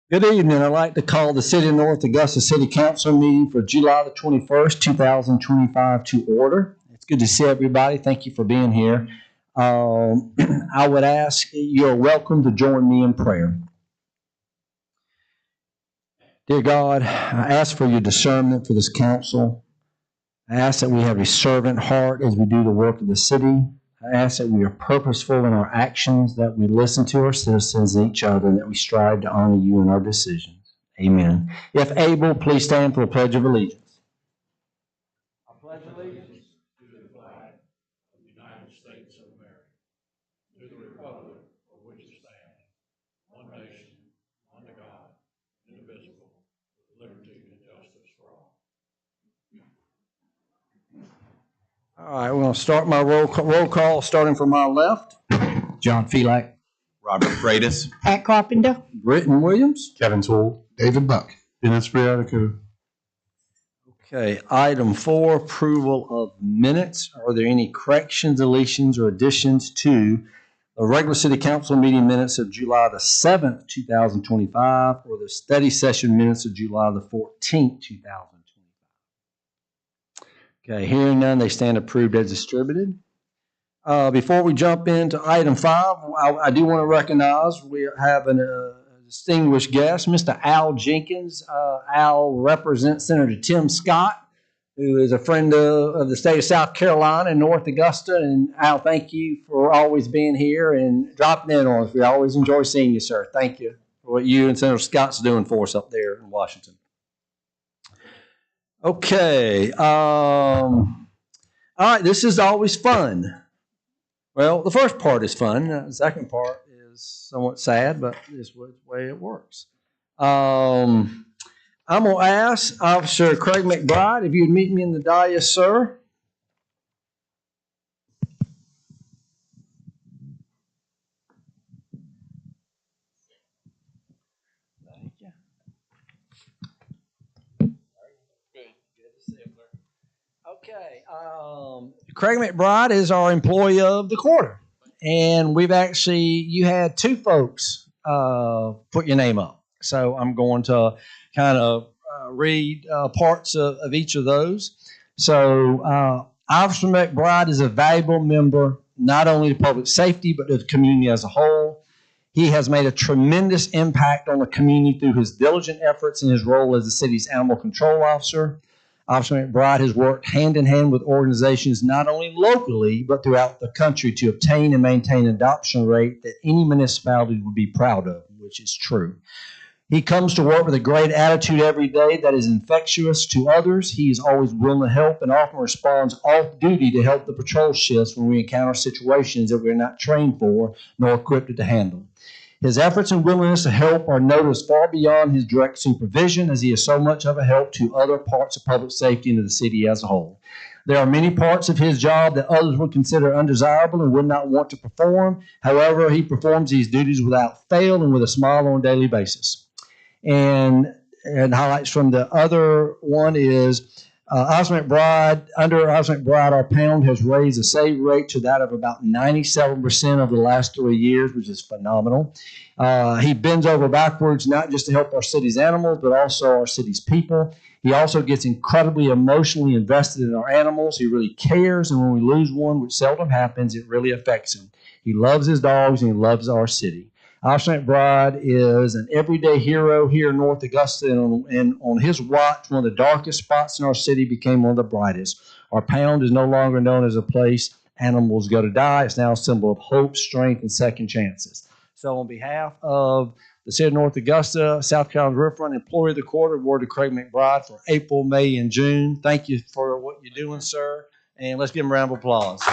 Good evening. I'd like to call the City of North Augusta City Council meeting for July the 21st, 2025 to order. It's good to see everybody. Thank you for being here. I would ask you're welcome to join me in prayer. Dear God, I ask for your discernment for this council. I ask that we have a servant heart as we do the work of the city. I ask that we are purposeful in our actions, that we listen to our citizens and each other, and that we strive to honor you in our decisions. Amen. If able, please stand for the Pledge of Allegiance. I pledge allegiance to the flag of the United States of America, to the republic for which it stands, one nation, under God, indivisible, with liberty and justice for all. All right, we're going to start my roll call starting from my left. John Felak. Robert Freitas. Pat Carpenter. Britton Williams. Kevin Toole. David Buck. Dennis Briatico. Okay, item 4, approval of minutes. Are there any corrections, deletions, or additions to the regular city council meeting minutes of July the 7th, 2025, or the study session minutes of July the 14th, 2025? Okay, hearing none, they stand approved as distributed. Before we jump into item 5, I do want to recognize we have a distinguished guest, Mr. Al Jenkins. Al represents Senator Tim Scott, who is a friend of the state of South Carolina and North Augusta. And Al, thank you for always being here and dropping in on us. We always enjoy seeing you, sir. Thank you for what you and Senator Scott's doing for us up there in Washington. Okay. All right, this is always fun. Well, the first part is fun. The second part is somewhat sad, but this is the way it works. I'm going to ask Officer Craig McBride if you'd meet me in the dais, sir. Thank you. Good to see you, sir. Okay. Craig McBride is our employee of the quarter. And you had 2 folks put your name up. So I'm going to kind of read parts of each of those. So Officer McBride is a valuable member, not only to public safety, but to the community as a whole. He has made a tremendous impact on the community through his diligent efforts in his role as the city's animal control officer. Officer McBride has worked hand in hand with organizations not only locally, but throughout the country to obtain and maintain an adoption rate that any municipality would be proud of, which is true. He comes to work with a great attitude every day that is infectious to others. He is always willing to help and often responds off duty to help the patrol shifts when we encounter situations that we're not trained for nor equipped to handle. His efforts and willingness to help are noticed far beyond his direct supervision, as he is so much of a help to other parts of public safety and to the city as a whole. There are many parts of his job that others would consider undesirable and would not want to perform. However, he performs these duties without fail and with a smile on a daily basis. And highlights from the other one is Officer McBride, under Officer McBride, our pound has raised the save rate to that of about 97% over the last 3 years, which is phenomenal. He bends over backwards, not just to help our city's animals, but also our city's people. He also gets incredibly emotionally invested in our animals. He really cares, and when we lose one, which seldom happens, it really affects him. He loves his dogs, and he loves our city. Officer McBride is an everyday hero here in North Augusta, and on his watch, one of the darkest spots in our city became one of the brightest. Our pound is no longer known as a place animals go to die. It's now a symbol of hope, strength, and second chances. So on behalf of the City of North Augusta, South Carolina Riverfront Employee of the Quarter, award to Craig McBride for April, May, and June. Thank you for what you're doing, sir, and let's give him a round of applause.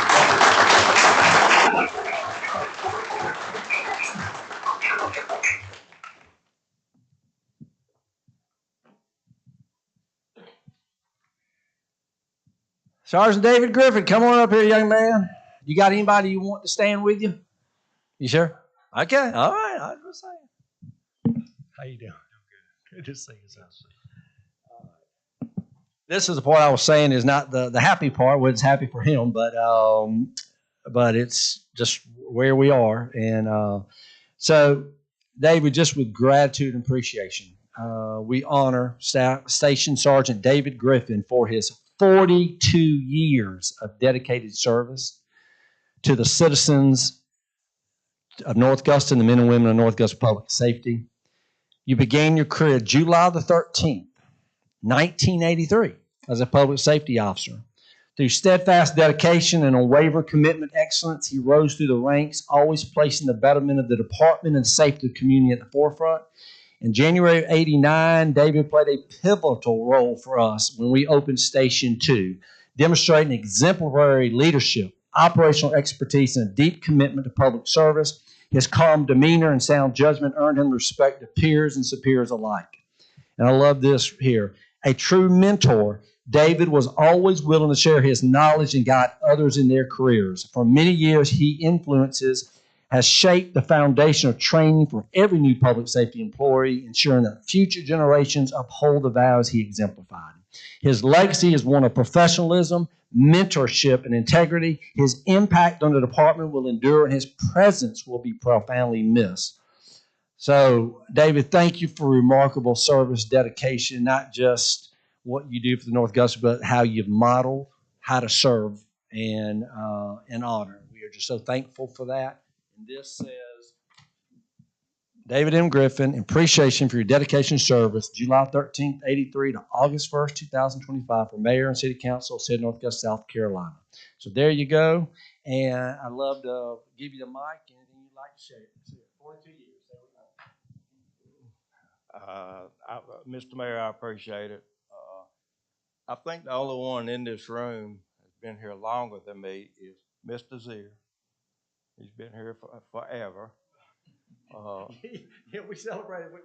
Sergeant David Griffin, come on up here, young man. You got anybody you want to stand with you? You sure? Okay, all right. I was just saying. How you doing? I'm good. Good to see you, sir. This is the part I was saying is not the happy part. Well, it's happy for him, but it's just where we are. And so David, just with gratitude and appreciation, we honor Station Sergeant David Griffin for his 42 years of dedicated service to the citizens of North Augusta and the men and women of North Augusta Public Safety. You began your career July the 13th, 1983, as a public safety officer. Through steadfast dedication and unwavering commitment to excellence, he rose through the ranks, always placing the betterment of the department and safety of the community at the forefront. In January of '89, David played a pivotal role for us when we opened Station 2, demonstrating exemplary leadership, operational expertise, and a deep commitment to public service. His calm demeanor and sound judgment earned him the respect of peers and superiors alike. And I love this here. A true mentor, David was always willing to share his knowledge and guide others in their careers. For many years, has shaped the foundation of training for every new public safety employee, ensuring that future generations uphold the values he exemplified. His legacy is one of professionalism, mentorship, and integrity. His impact on the department will endure, and his presence will be profoundly missed. So, David, thank you for remarkable service, dedication, not just what you do for the North Augusta, but how you've modeled how to serve and honor. We are just so thankful for that. And this says, David M. Griffin, appreciation for your dedication and service, July 13th, 83 to August 1st, 2025, for Mayor and City Council of the City of North Augusta, South Carolina. So there you go. And I'd love to give you the mic. Anything you'd like to share? 42 years. Mr. Mayor, I appreciate it. I think the only one in this room that's been here longer than me is Mr. Zier. He's been here forever. Yeah, we celebrated. We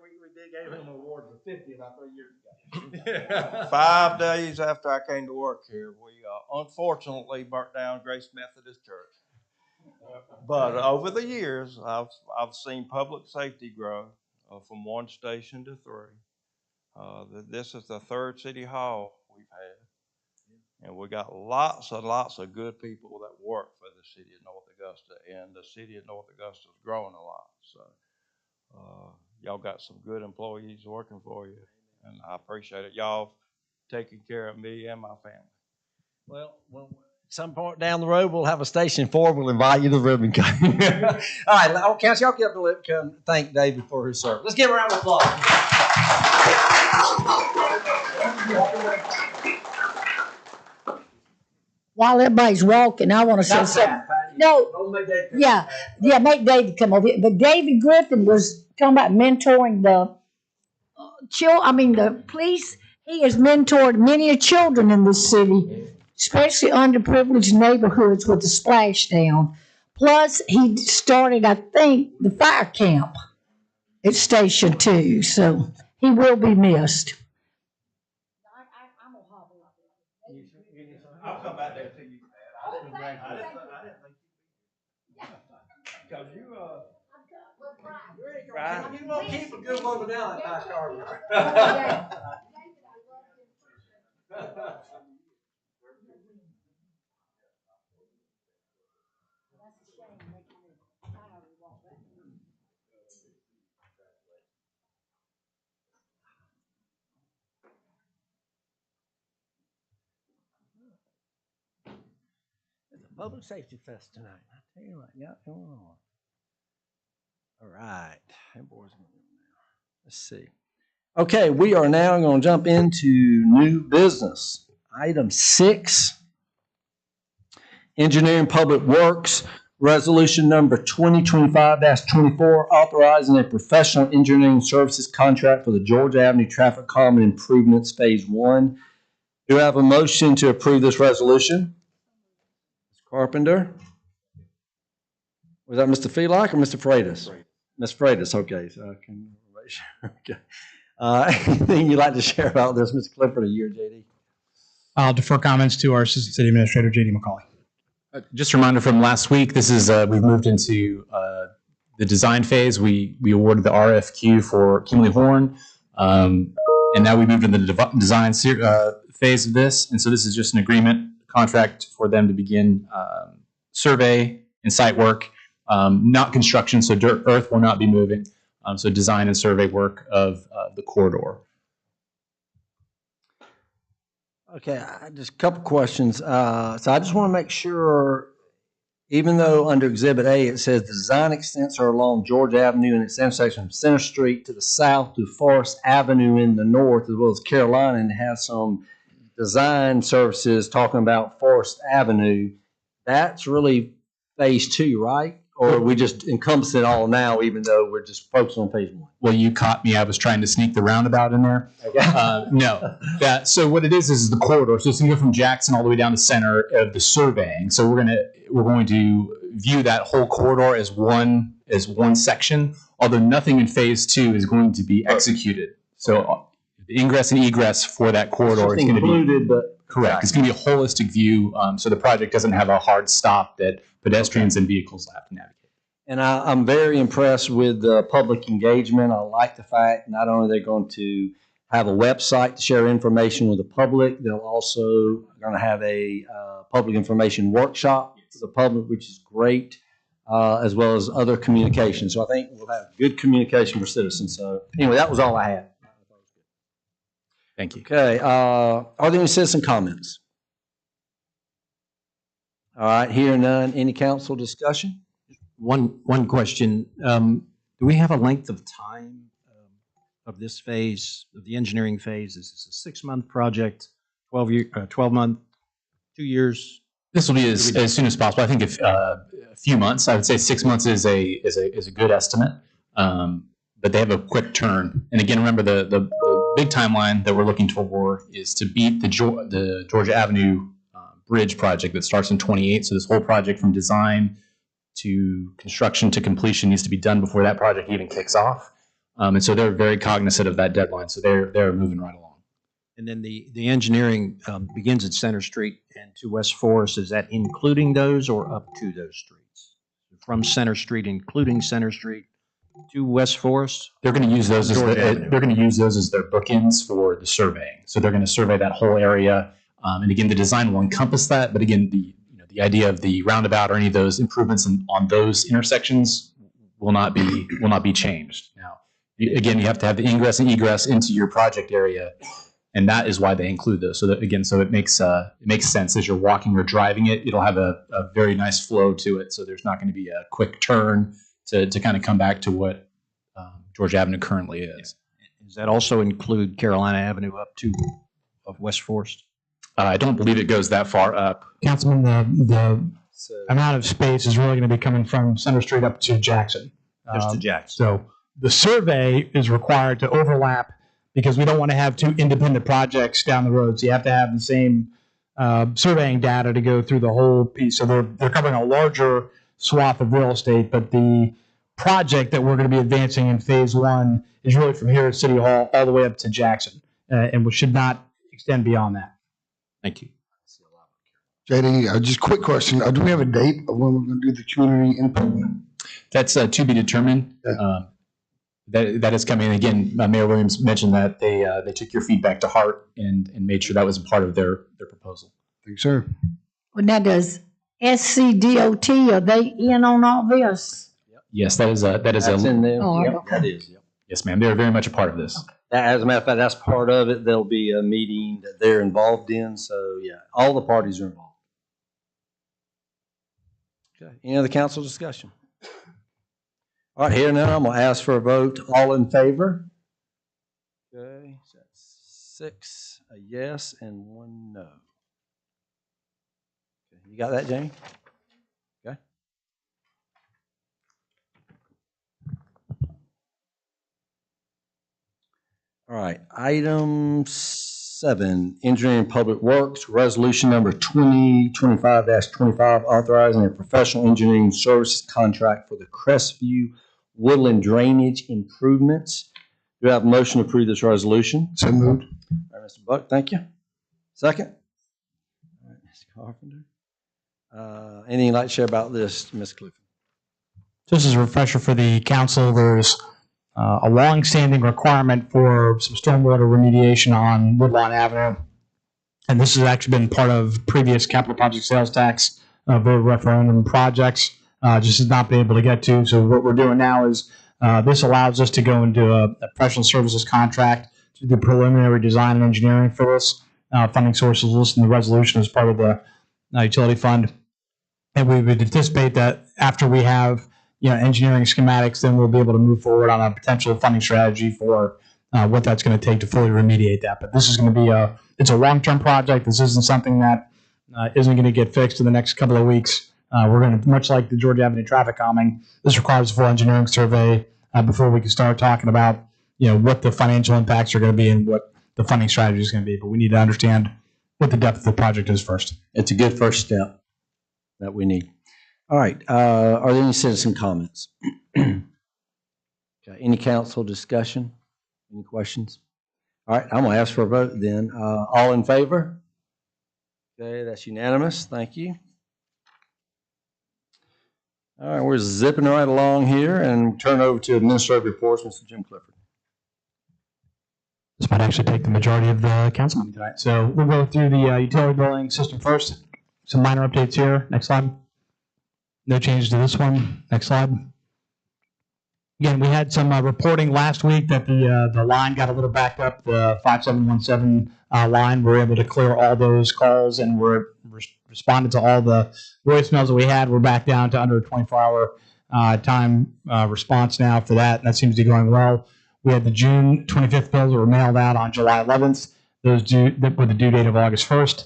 gave him an award for 50 about 3 years ago. 5 days after I came to work here, we unfortunately burnt down Grace Methodist Church. But over the years, I've seen public safety grow from 1 station to 3. This is the 3rd city hall we've had, and we got lots and lots of good people that work for the city of North Augusta, and the city of North Augusta is growing a lot. So y'all got some good employees working for you, and I appreciate it. Y'all taking care of me and my family. Well, some point down the road, we'll have a Station 4. We'll invite you to the ribbon cutting. All right, council, y'all get up and thank David for his service. Let's give a round of applause. While everybody's walking, I want to say something. No, make David come over here. But David Griffin was talking about mentoring the the police. He has mentored many children in this city, especially underprivileged neighborhoods with the splashdown. Plus, he started, I think, the fire camp at Station 2, so he will be missed. I'll come back there to you, man. I didn't think because you You won't keep a good one down that nice car. It's a public safety fest tonight. I tell you what, yeah, going on. All right. Let's see. Okay, we are now going to jump into new business. Item 6, Engineering Public Works, Resolution number 2025-24, authorizing a professional engineering services contract for the Georgia Avenue Traffic Calming Improvements Phase 1. Do I have a motion to approve this resolution? Ms. Carpenter? Was that Mr. Felock or Mr. Freitas? Ms. Freitas, okay. So I can make sure. Okay. Anything you'd like to share about this, Mr. Clifford, or you or JD? I'll defer comments to our Assistant City Administrator, JD McCauley. Just a reminder from last week, this is we've moved into the design phase. We awarded the RFQ for Kimley Horn, and now we moved into the design phase of this. And so this is just an agreement contract for them to begin survey and site work, not construction, so earth will not be moving. So design and survey work of the corridor. Okay, just a couple questions. So I just want to make sure, even though under Exhibit A it says the design extents are along George Avenue and its intersection from Center Street to the south to Forest Avenue in the north, as well as Carolina, and has some design services talking about Forest Avenue. That's really phase 2, right? Or we just encompass it all now, even though we're just focused on phase 1? Well, you caught me. I was trying to sneak the roundabout in there. Okay. No. So what it is the corridor. So it's going to go from Jackson all the way down to Center of the surveying. So we're going to view that whole corridor as one section, although nothing in phase 2 is going to be executed. So the ingress and egress for that corridor is going to be included, but correct. It's going to be a holistic view, so the project doesn't have a hard stop that pedestrians and vehicles have to navigate. And I'm very impressed with the public engagement. I like the fact not only they're going to have a website to share information with the public, they'll also going to have a public information workshop for the public, which is great, as well as other communication. So I think we'll have good communication for citizens. So anyway, that was all I had. Thank you. Okay, are there any citizen comments? All right, hearing none, any council discussion? One question. Do we have a length of time of this phase, of the engineering phase? Is this a 6-month project, 12-month, 2 years? This will be as soon as possible. I think if a few months. I would say 6 months is a good estimate, but they have a quick turn. And again, remember the big timeline that we're looking for is to beat the Georgia Avenue bridge project that starts in 28. So this whole project from design to construction to completion needs to be done before that project even kicks off. And so they're very cognizant of that deadline. So they're moving right along. And then the engineering begins at Center Street and to West Forest. Is that including those or up to those streets? From Center Street, including Center Street to West Forest? They're going to use those as their bookends for the surveying. So they're going to survey that whole area. And again, the design will encompass that. But again, the idea of the roundabout or any of those improvements on those intersections will not be changed. Now, again, you have to have the ingress and egress into your project area, and that is why they include those. So that again, so it makes sense as you're walking or driving it. It'll have a very nice flow to it. So there's not going to be a quick turn to kind of come back to what George Avenue currently is. Does that also include Carolina Avenue up to West Forest? I don't believe it goes that far up. Councilman, the amount of space is really going to be coming from Center Street up to Jackson. Just to Jackson. So the survey is required to overlap because we don't want to have two independent projects down the road. So you have to have the same surveying data to go through the whole piece. So they're covering a larger swath of real estate, but the project that we're going to be advancing in phase 1 is really from here at City Hall all the way up to Jackson, and we should not extend beyond that. Thank you. JD, just a quick question. Do we have a date of when we're going to do the community input? That's to be determined. Yeah. That is coming. Again, Mayor Williams mentioned that they took your feedback to heart and made sure that was a part of their proposal. Thank you, sir. Well, now does SCDOT, are they in on all this? Yes, that's in there. Oh, Yep, okay. that is. Yep. Yes, ma'am. They're very much a part of this. As a matter of fact, that's part of it. There'll be a meeting that they're involved in. So yeah, all the parties are involved. Okay. Any other council discussion? All right, here now, I'm going to ask for a vote. All in favor? Okay, so that's 6, a yes, and 1 no. Okay, you got that, Jamie? Okay. All right, item 7, Engineering and Public Works, resolution number 2025-25, authorizing a professional engineering services contract for the Crestview Woodland Drainage Improvements. Do I have a motion to approve this resolution? So moved. All right, Mr. Buck, thank you. Second? All right, Mr. Carpenter. Anything you'd like to share about this, Ms. Clifford? Just as a refresher for the council, there's a long-standing requirement for some stormwater remediation on Woodlawn Avenue. And this has actually been part of previous capital project sales tax voter referendum projects, just has not been able to get to. So what we're doing now is This allows us to go into a professional services contract to do preliminary design and engineering for this. Funding sources listed in the resolution as part of the utility fund. And we would anticipate that after we have engineering schematics, then we'll be able to move forward on a potential funding strategy for what that's going to take to fully remediate that. But this is going to be it's a long-term project. This isn't something that isn't going to get fixed in the next couple of weeks. We're going to, much like the Georgia Avenue traffic calming, this requires a full engineering survey before we can start talking about what the financial impacts are going to be and what the funding strategy is going to be. But we need to understand what the depth of the project is first. It's a good first step that we need. All right. Are there any citizen comments? Okay. Any council discussion? Any questions? All right. I'm going to ask for a vote then. All in favor? Okay. That's unanimous. Thank you. All right. We're zipping right along here and turn over to administrative reports, Mr. Jim Clifford. This might actually take the majority of the council meeting tonight. So we'll go through the utility billing system first. Some minor updates here. Next slide. No change to this one. Next slide. Again, we had some reporting last week that the line got a little backed up. The 5717 line, we were able to clear all those calls and we're responded to all the voicemails that we had. We're back down to under a 24-hour time response now for that. And that seems to be going well. We had the June 25th bills that were mailed out on July 11th. Those with the due date of August 1st.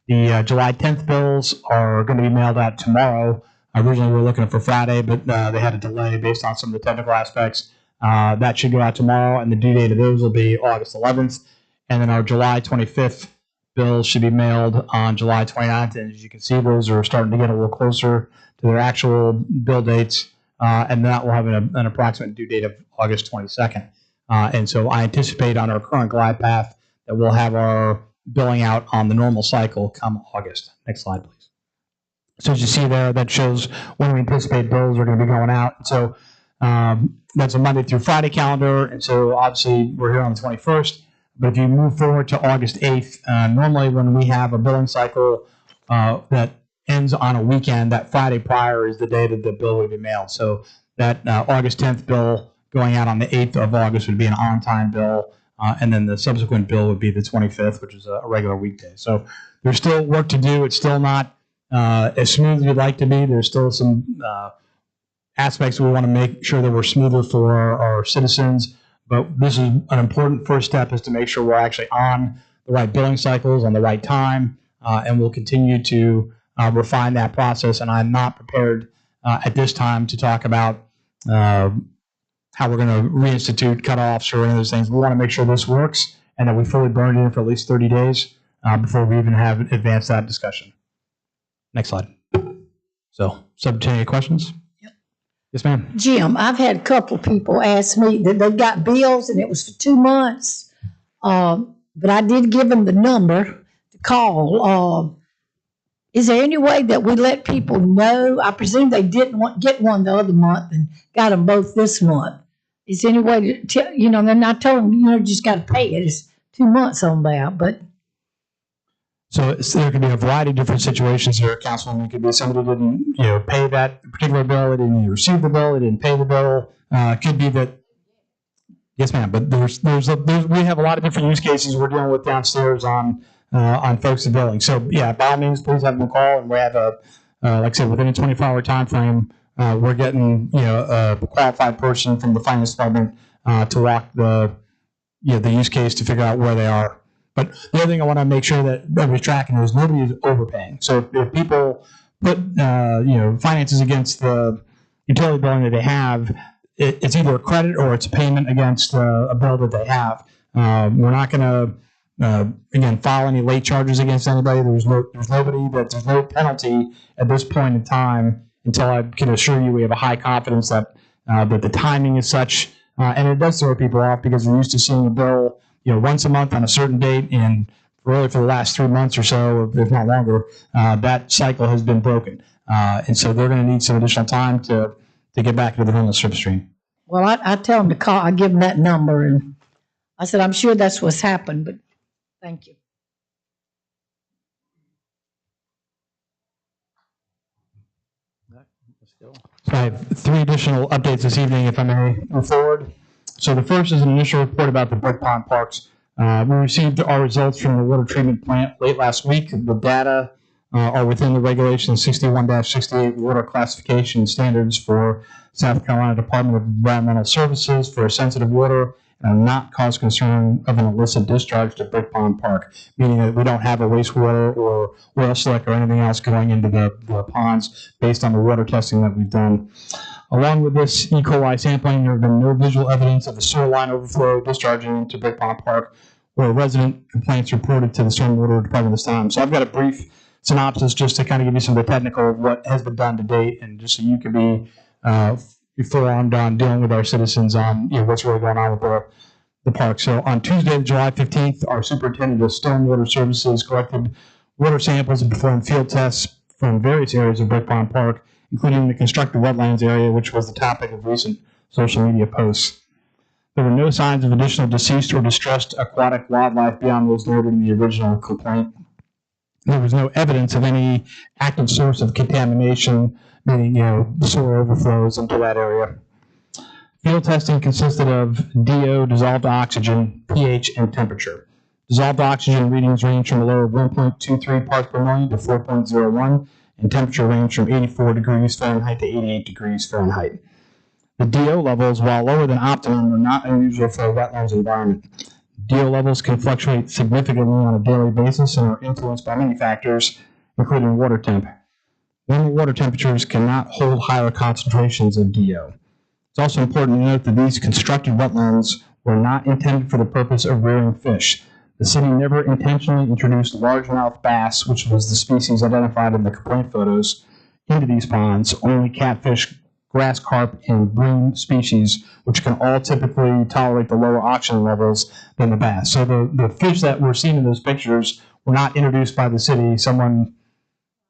The July 10th bills are going to be mailed out tomorrow. Originally, we were looking for Friday, but they had a delay based on some of the technical aspects. That should go out tomorrow, and the due date of those will be August 11th. And then our July 25th bills should be mailed on July 29th. And as you can see, those are starting to get a little closer to their actual bill dates. And that will have an approximate due date of August 22nd. And so I anticipate on our current glide path that we'll have our billing out on the normal cycle come August. Next slide, please. So as you see there, that shows when we anticipate bills are going to be going out. So that's a Monday through Friday calendar. And so obviously we're here on the 21st. But if you move forward to August 8th, normally when we have a billing cycle that ends on a weekend, that Friday prior is the day that the bill will be mailed. So that August 10th bill going out on the 8th of August would be an on-time bill. And then the subsequent bill would be the 25th, which is a regular weekday. So there's still work to do. It's still not as smooth as we'd like to be. There's still some aspects we want to make sure that we're smoother for our citizens. But this is an important first step, is to make sure we're actually on the right billing cycles, on the right time, and we'll continue to refine that process. And I'm not prepared at this time to talk about how we're going to reinstitute cutoffs or any of those things. We want to make sure this works and that we fully burn it in for at least 30 days before we even have advanced that discussion. Next slide. So, subject to any questions? Yep. Yes, ma'am. Jim, I've had a couple of people ask me that they've got bills and it was for 2 months, but I did give them the number to call. Is there any way that we let people know? I presume they didn't get one the other month and got them both this month. Is there any way to tell, they're not telling them, you just got to pay it. It's 2 months on that, but. So there could be a variety of different situations here, Councilman. It could be somebody didn't, pay that particular bill, they didn't receive the bill, they didn't pay the bill. It could be that, yes, ma'am. But we have a lot of different use cases we're dealing with downstairs on folks in billing. So yeah, by all means, please have them call, and we have like I said, within a 24-hour time frame, we're getting a qualified person from the finance department to walk the use case to figure out where they are. But the other thing I want to make sure that everybody's tracking is nobody is overpaying. So if people put finances against the utility billing that they have, it's either a credit or it's a payment against a bill that they have. We're not going to again file any late charges against anybody. There's no penalty at this point in time until I can assure you we have a high confidence that the timing is such, and it does throw people off because they're used to seeing a bill once a month on a certain date, and really for the last 3 months or so, if not longer, that cycle has been broken, and so they're going to need some additional time to get back into the normal slipstream. Well, I tell them to call. I give them that number, and I said I'm sure that's what's happened, but thank you. So I have 3 additional updates this evening, if I may move forward. So the first is an initial report about the Brick Pond Parks. We received our results from the water treatment plant late last week. The data are within the regulation 61-68 water classification standards for South Carolina Department of Environmental Services for sensitive water and not cause concern of an illicit discharge to Brick Pond Park, meaning that we don't have a wastewater or oil slick or anything else going into the ponds based on the water testing that we've done. Along with this E. coli sampling, there have been no visual evidence of a sewer line overflow discharging into Brick Pond Park or resident complaints reported to the Stormwater Department this time. So I've got a brief synopsis just to kind of give you some of the technical of what has been done to date, and just so you can be forearmed on dealing with our citizens on what's really going on with the park. So on Tuesday, July 15th, our superintendent of stormwater services collected water samples and performed field tests from various areas of Brick Pond Park, including the constructed wetlands area, which was the topic of recent social media posts. There were no signs of additional deceased or distressed aquatic wildlife beyond those noted in the original complaint. There was no evidence of any active source of contamination, meaning, soil overflows into that area. Field testing consisted of DO, dissolved oxygen, pH, and temperature. Dissolved oxygen readings range from a low of 1.23 parts per million to 4.01, and temperature range from 84 degrees Fahrenheit to 88 degrees Fahrenheit. The DO levels, while lower than optimum, are not unusual for a wetlands environment. DO levels can fluctuate significantly on a daily basis and are influenced by many factors, including water temp. Warmer water temperatures cannot hold higher concentrations of DO. It's also important to note that these constructed wetlands were not intended for the purpose of rearing fish. The city never intentionally introduced largemouth bass, which was the species identified in the complaint photos, into these ponds. Only catfish, grass carp, and bream species, which can all typically tolerate the lower oxygen levels than the bass. So the fish that we're seeing in those pictures were not introduced by the city. Someone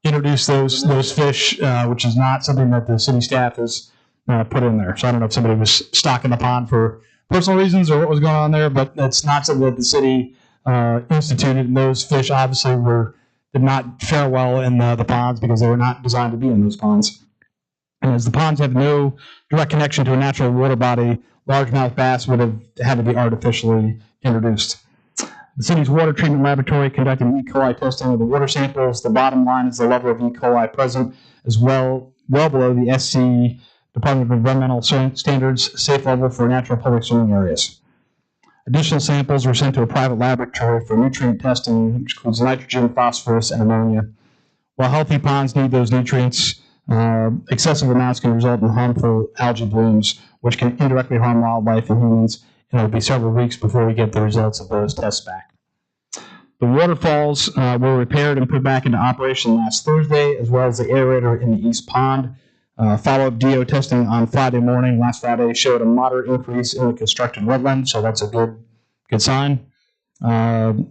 introduced those fish, which is not something that the city staff has put in there. So I don't know if somebody was stocking the pond for personal reasons or what was going on there, but that's not something that the city instituted. And those fish obviously did not fare well in the ponds because they were not designed to be in those ponds. And as the ponds have no direct connection to a natural water body, largemouth bass would have had to be artificially introduced. The city's water treatment laboratory conducted E. coli testing of the water samples. The bottom line is the level of E. coli present is well below the SC Department of Environmental Standards safe level for natural public swimming areas. Additional samples were sent to a private laboratory for nutrient testing, which includes nitrogen, phosphorus, and ammonia. While healthy ponds need those nutrients, excessive amounts can result in harmful algae blooms, which can indirectly harm wildlife and humans, and it'll be several weeks before we get the results of those tests back. The waterfalls were repaired and put back into operation last Thursday, as well as the aerator in the East Pond. Follow-up DO testing on Friday morning, last Friday, showed a moderate increase in the constructed wetland, so that's a good sign. And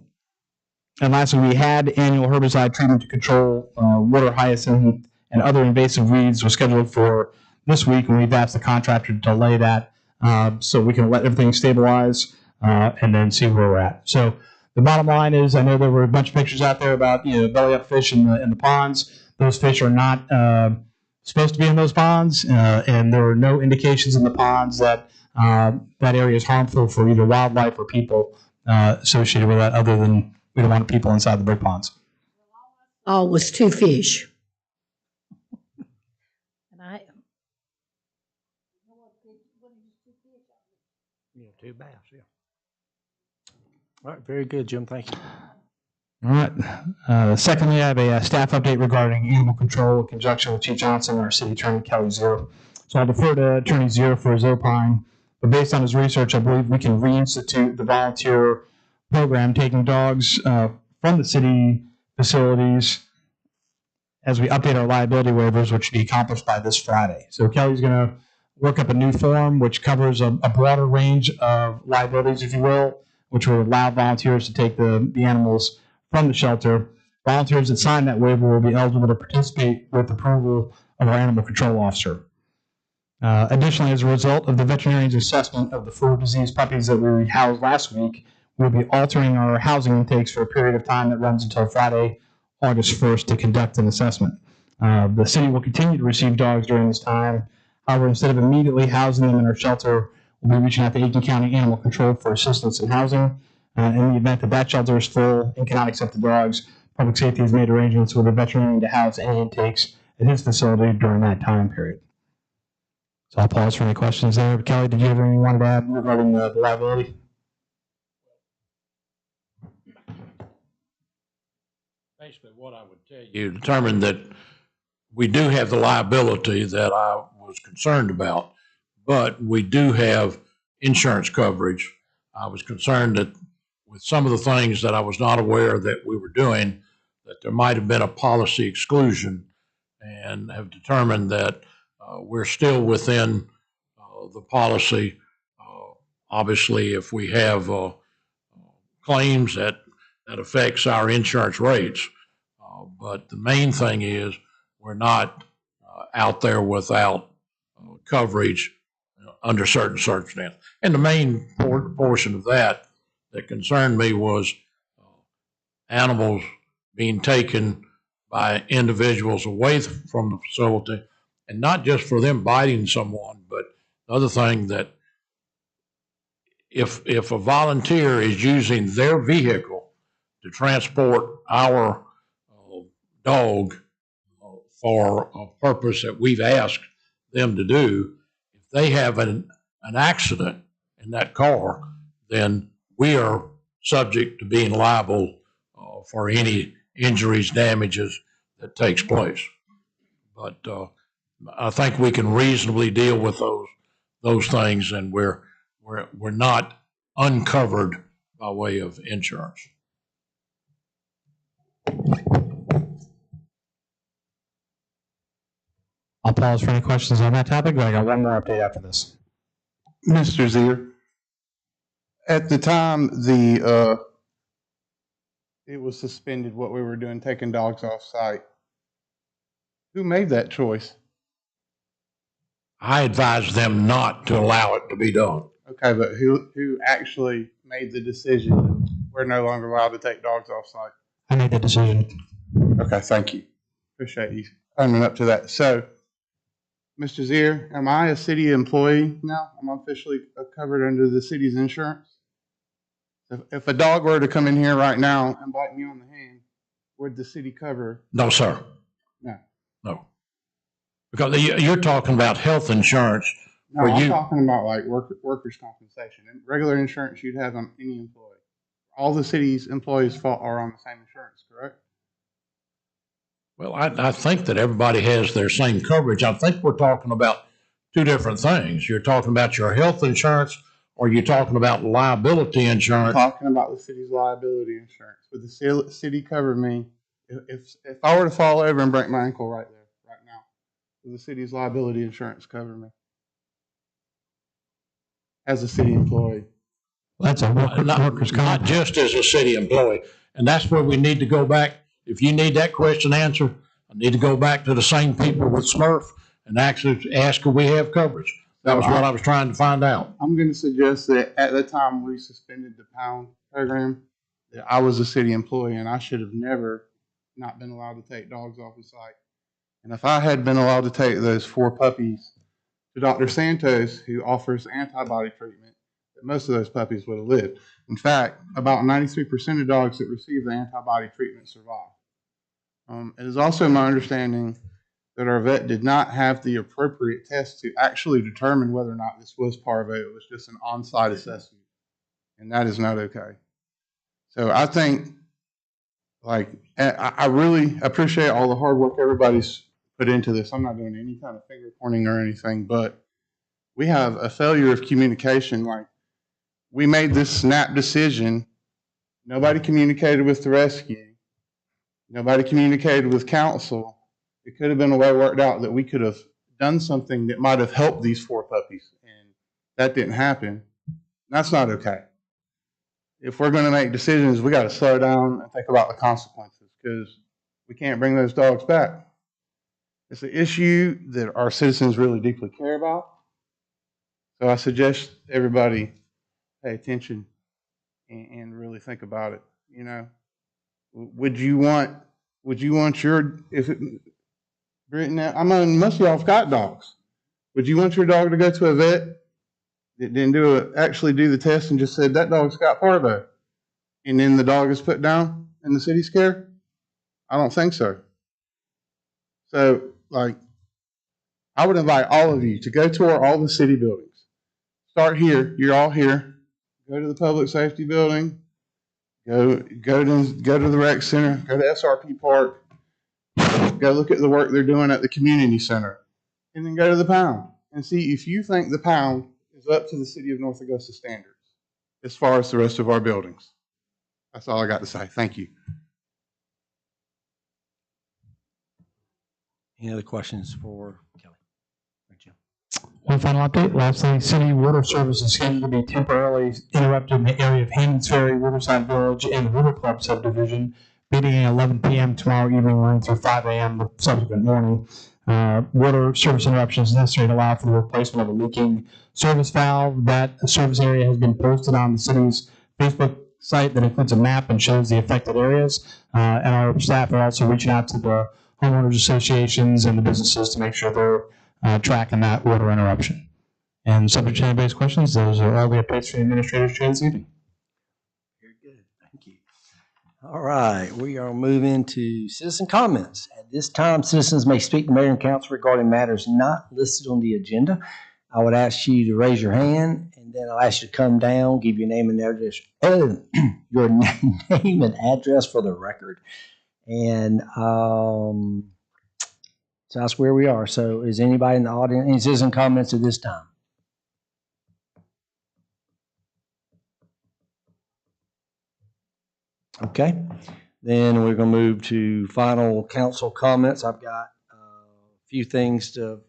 lastly, we had annual herbicide treatment to control water hyacinth and other invasive weeds was scheduled for this week, and we've asked the contractor to delay that so we can let everything stabilize and then see where we're at. So the bottom line is, I know there were a bunch of pictures out there about belly up fish in the ponds. Those fish are not supposed to be in those ponds, and there are no indications in the ponds that that area is harmful for either wildlife or people associated with that, other than we don't want people inside the brick ponds. All was 2 fish. Two bass, yeah. All right, very good, Jim. Thank you. All right. Secondly, I have a staff update regarding animal control in conjunction with Chief Johnson and our city attorney, Kelly Zero. So I'll defer to Attorney Zero for his opine, but based on his research, I believe we can reinstitute the volunteer program, taking dogs from the city facilities as we update our liability waivers, which should be accomplished by this Friday. So Kelly's going to work up a new form which covers a broader range of liabilities, if you will, which will allow volunteers to take the animals from the shelter. Volunteers that sign that waiver will be eligible to participate with approval of our animal control officer. Additionally, as a result of the veterinarian's assessment of the 4 diseased puppies that we housed last week, we'll be altering our housing intakes for a period of time that runs until Friday, August 1st, to conduct an assessment. The city will continue to receive dogs during this time. However, instead of immediately housing them in our shelter, we'll be reaching out to Aiken County Animal Control for assistance in housing. In the event that shelter is full and cannot accept the dogs, Public Safety has made arrangements with a veterinarian to house any intakes at his facility during that time period. So I'll pause for any questions there. Kelly, did you have anything you wanted to add regarding the liability? Basically, what I would tell you, determined that we do have the liability that I was concerned about, but we do have insurance coverage. I was concerned that with some of the things that I was not aware that we were doing, that there might have been a policy exclusion, and have determined that we're still within the policy. Obviously, if we have claims that affects our insurance rates, but the main thing is we're not out there without coverage under certain circumstances. And the main portion of that concerned me was animals being taken by individuals away from the facility, and not just for them biting someone, but the other thing that if a volunteer is using their vehicle to transport our dog for a purpose that we've asked them to do, if they have an accident in that car, then we are subject to being liable for any injuries, damages that takes place. But I think we can reasonably deal with those things, and we're not uncovered by way of insurance. I'll pause for any questions on that topic, but I got one more update after this. Mr. Zier, at the time it was suspended, what we were doing, taking dogs off site, who made that choice? I advised them not to allow it to be done. Okay, but who actually made the decision that we're no longer allowed to take dogs off site? I made that decision. Okay, thank you. Appreciate you owning up to that. So, Mr. Zier, am I a city employee now? I'm officially covered under the city's insurance? If a dog were to come in here right now and bite me on the hand, would the city cover? No, sir. No. No. Because you're talking about health insurance. No, I'm talking about like workers' compensation and regular insurance you'd have on any employee. All the city's employees are on the same insurance, correct? Well, I think that everybody has their same coverage. I think we're talking about two different things. You're talking about your health insurance, or you're talking about liability insurance. I'm talking about the city's liability insurance. Would the city cover me if I were to fall over and break my ankle right now? Would the city's liability insurance cover me as a city employee? That's a workers' comp. Not just as a city employee. And that's where we need to go back. If you need that question answered, I need to go back to the same people with Smurf and actually ask if we have coverage. That was what I was trying to find out. I'm going to suggest that at the time we suspended the pound program, that I was a city employee and I should have never not been allowed to take dogs off the site. And if I had been allowed to take those 4 puppies to Dr. Santos, who offers antibody treatment, that most of those puppies would have lived. In fact, about 93% of dogs that receive the antibody treatment survive. It is also my understanding that our vet did not have the appropriate test to actually determine whether or not this was parvo. It was just an on-site assessment, and that is not okay. So I think, like, I really appreciate all the hard work everybody's put into this. I'm not doing any kind of finger pointing or anything, but we have a failure of communication. Like, we made this snap decision. Nobody communicated with the rescue. Nobody communicated with council. It could have been a way worked out that we could have done something that might have helped these 4 puppies, and that didn't happen. That's not okay. If we're going to make decisions, we got to slow down and think about the consequences, because we can't bring those dogs back. It's an issue that our citizens really deeply care about. So I suggest everybody pay attention and really think about it. You know, would you want your Brittany, most of y'all have got dogs. Would you want your dog to go to a vet that didn't actually do the test and just said that dog's got parvo, and then the dog is put down in the city's care? I don't think so. So, like, I would invite all of you to go tour all the city buildings. Start here. You're all here. Go to the public safety building. Go to the rec center. Go to SRP Park. Go look at the work they're doing at the community center, and then go to the pound and see if you think the pound is up to the city of North Augusta standards as far as the rest of our buildings. That's all I got to say. Thank you. Any other questions for Kelly? One final update. Lastly, city water service is scheduled to be temporarily interrupted in the area of Haynes Ferry, Riverside Village, and the River Club subdivision, beginning at 11 p.m. tomorrow evening, running through 5 a.m. the subsequent morning. Water service interruption is necessary to allow for the replacement of a leaking service valve. That service area has been posted on the city's Facebook site that includes a map and shows the affected areas. And our staff are also reaching out to the homeowners associations and the businesses to make sure they're tracking that water interruption. And subject to anybody's questions, those are all the updates from the administrator's chair this evening. Very good. Thank you. All right. We are moving to citizen comments. At this time, citizens may speak to mayor and council regarding matters not listed on the agenda. I would ask you to raise your hand, and then I'll ask you to come down, give your name and address, your name and address for the record. And so that's where we are. So is anybody in the audience, any citizen comments at this time? Okay. Then we're going to move to final council comments. I've got a few things to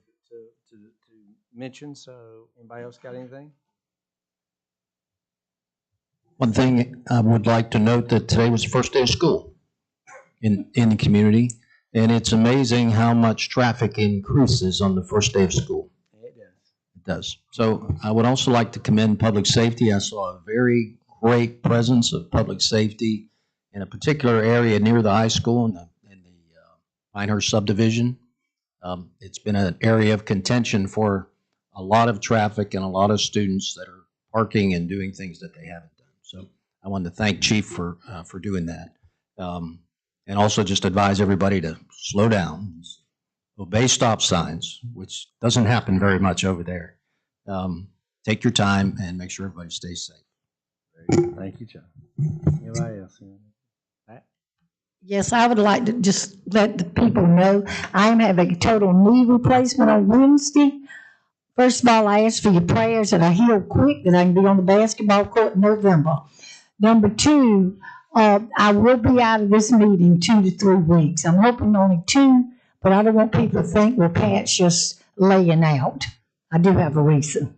mention. So anybody else got anything? One thing I would like to note that today was the first day of school in the community. And it's amazing how much traffic increases on the first day of school. It does. It does. So I would also like to commend public safety. I saw a very great presence of public safety in a particular area near the high school in the Pinehurst subdivision. It's been an area of contention for a lot of traffic and a lot of students that are parking and doing things that they haven't done. So I wanted to thank Chief for doing that. And also just advise everybody to slow down, obey stop signs, which doesn't happen very much over there. Take your time and make sure everybody stays safe. Thank you, John. Anybody else? Yes, I would like to just let the people know I am having a total knee replacement on Wednesday. First of all, I ask for your prayers that I heal quick, that I can be on the basketball court in November. Number two, I will be out of this meeting 2 to 3 weeks. I'm hoping only 2, but I don't want people to think, well, Pat's just laying out. I do have a reason.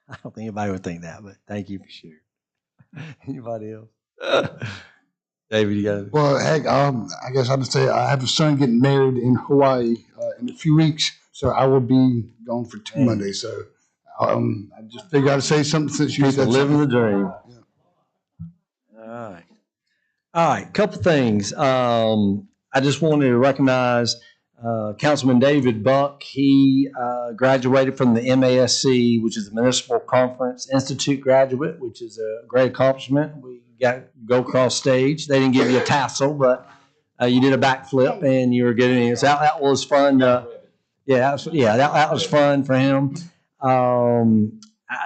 I don't think anybody would think that, but thank you for sharing. Anybody else? David, you got it? Well, heck, I guess I'd say I have a son getting married in Hawaii in a few weeks, so I will be gone for 2 Mondays. So I just figured I'd say something since you said living the something. dream. Yeah. All right. Couple things. I just wanted to recognize Councilman David Buck. He graduated from the MASC, which is the Municipal Conference Institute graduate, which is a great accomplishment. We got to go across stage. They didn't give you a tassel, but you did a backflip and you were getting it. So that was fun. That was fun for him.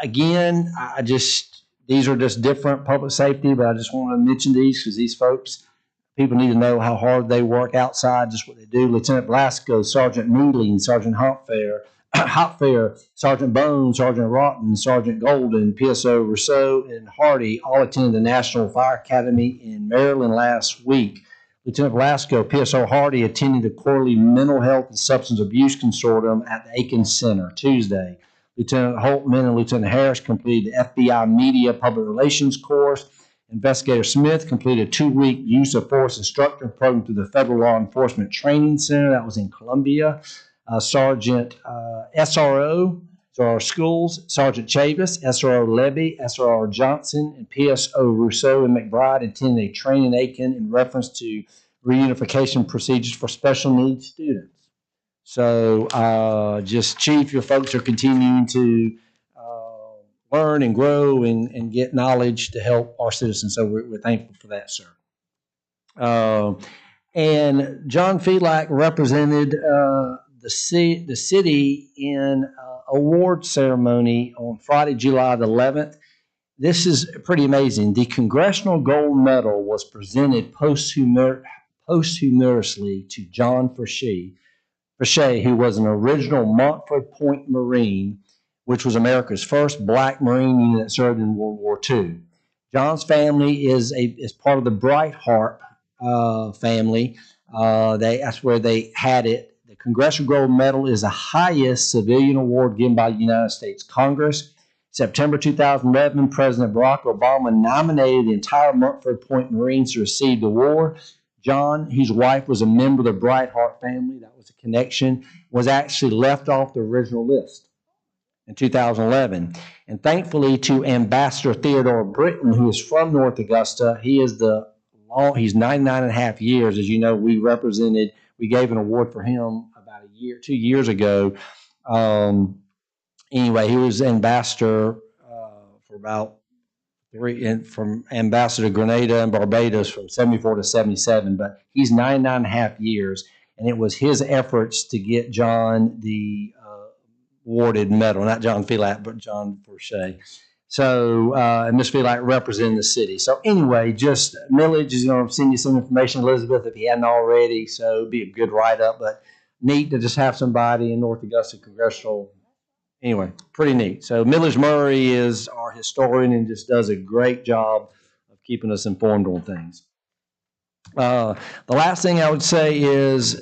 Again, these are just different public safety, but I just want to mention these because these folks, people need to know how hard they work outside, just what they do. Lieutenant Blasco, Sergeant Needling, Sergeant Hotfair, Sergeant Bone, Sergeant Rotten, Sergeant Golden, PSO Rousseau, and Hardy all attended the National Fire Academy in Maryland last week. Lieutenant Blasco, PSO Hardy attended the quarterly Mental Health and Substance Abuse Consortium at the Aiken Center Tuesday. Lieutenant Holtman and Lieutenant Harris completed the FBI Media Public Relations course. Investigator Smith completed a 2-week use of force instructor program through the Federal Law Enforcement Training Center. That was in Columbia. Sergeant SRO, so our schools, Sergeant Chavis, SRO Levy, SRO Johnson, and PSO Rousseau and McBride attended a training in Aiken in reference to reunification procedures for special needs students. So just Chief, your folks are continuing to learn and grow and get knowledge to help our citizens. So we're thankful for that, sir. And John Felak represented the city in award ceremony on Friday, July the 11th. This is pretty amazing. The Congressional Gold Medal was presented posthumously to John Fauché, who was an original Montford Point Marine, which was America's first black Marine unit that served in World War II. John's family is part of the Brightheart family. That's where they had it. The Congressional Gold Medal is the highest civilian award given by the United States Congress. September 2011, President Barack Obama nominated the entire Montford Point Marines to receive the award. John, whose wife was a member of the Brightheart family, that was a connection, was actually left off the original list in 2011. And thankfully to Ambassador Theodore Britton, who is from North Augusta, he's 99 and a half years. As you know, we gave an award for him about 2 years ago. Anyway, he was ambassador for about from ambassador to Grenada and Barbados from 74 to 77, but he's 99 and a half years, and it was his efforts to get John the awarded medal, not John Felak, but John Fauché. So, and Ms. Felak representing the city. So anyway, just millage is going to send you some information, Elizabeth, if you hadn't already, so it'd be a good write-up, but neat to just have somebody in North Augusta Congressional. Anyway, pretty neat. So Millage Murray is our historian and just does a great job of keeping us informed on things. The last thing I would say is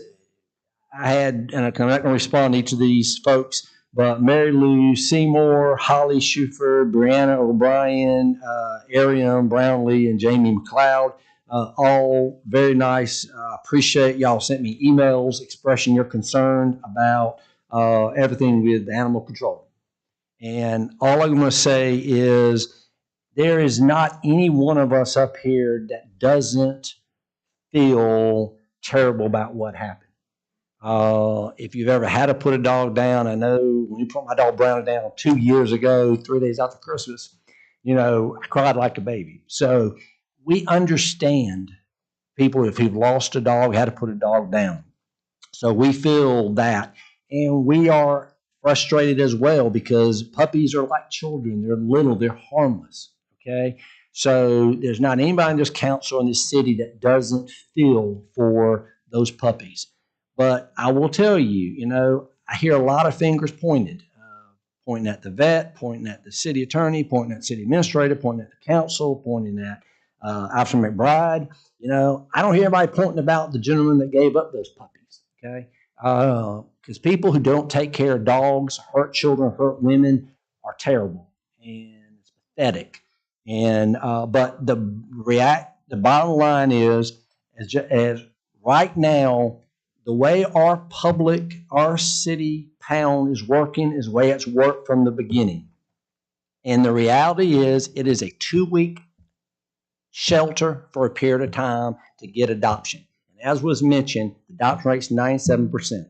and I'm not going to respond to each of these folks, but Mary Lou Seymour, Holly Shuford, Brianna O'Brien, Ariam Brownlee, and Jamie McLeod, all very nice. Appreciate y'all sent me emails expressing your concern about everything with animal control. And all I'm going to say is there is not any one of us up here that doesn't feel terrible about what happened. If you've ever had to put a dog down, I know when you put my dog Brownie down 2 years ago, 3 days after Christmas, I cried like a baby. So we understand people, if you've lost a dog, had to put a dog down. So we feel that. And we are frustrated as well because puppies are like children. They're little, they're harmless, okay? So there's not anybody in this council in this city that doesn't feel for those puppies. But I will tell you, I hear a lot of fingers pointed, pointing at the vet, pointing at the city attorney, pointing at the city administrator, pointing at the council, pointing at Officer McBride. I don't hear anybody pointing about the gentleman that gave up those puppies, okay? Because people who don't take care of dogs, hurt children, hurt women, are terrible, and it's pathetic. And but the bottom line is, as right now, the way our city pound is working is the way it's worked from the beginning. And the reality is, it is a 2-week shelter for a period of time to get adoption. And as was mentioned, the adoption rate is 97%.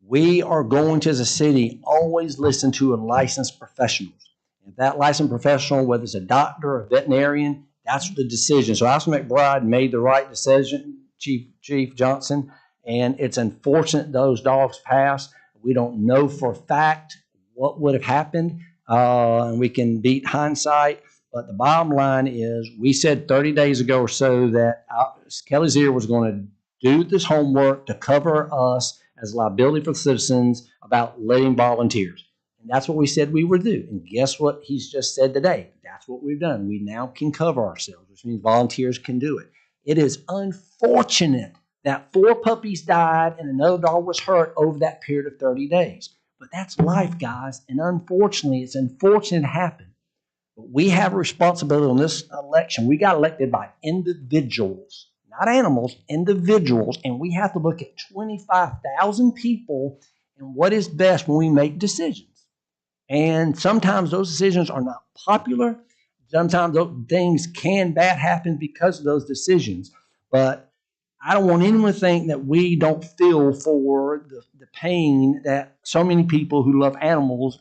We are going to, as a city, always listen to licensed professionals. If that licensed professional, whether it's a doctor or a veterinarian, that's the decision. So Officer McBride made the right decision, Chief Johnson, and it's unfortunate those dogs passed. We don't know for a fact what would have happened, and we can beat hindsight. But the bottom line is, we said 30 days ago or so that Kelly Zier was going to do this homework to cover us as liability for citizens about letting volunteers. And that's what we said we would do. And guess what he's just said today? That's what we've done. We now can cover ourselves, which means volunteers can do it. It is unfortunate that 4 puppies died and another dog was hurt over that period of 30 days. But that's life, guys. And unfortunately, it's unfortunate it happened. But we have a responsibility on this election. We got elected by individuals, not animals, individuals. And we have to look at 25,000 people and what is best when we make decisions. And sometimes those decisions are not popular. Sometimes those bad happen because of those decisions. But I don't want anyone to think that we don't feel for the pain that so many people who love animals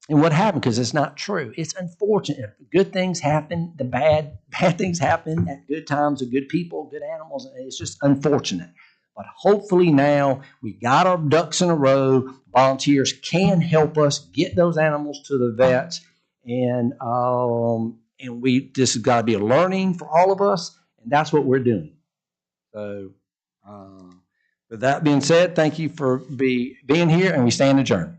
and what happened, because it's not true. It's unfortunate. Good things happen, the bad things happen at good times of good people, good animals. It's just unfortunate. But hopefully now we got our ducks in a row. Volunteers can help us get those animals to the vets, and this has got to be a learning for all of us, and that's what we're doing. So, with that being said, thank you for being here, and we stand adjourned.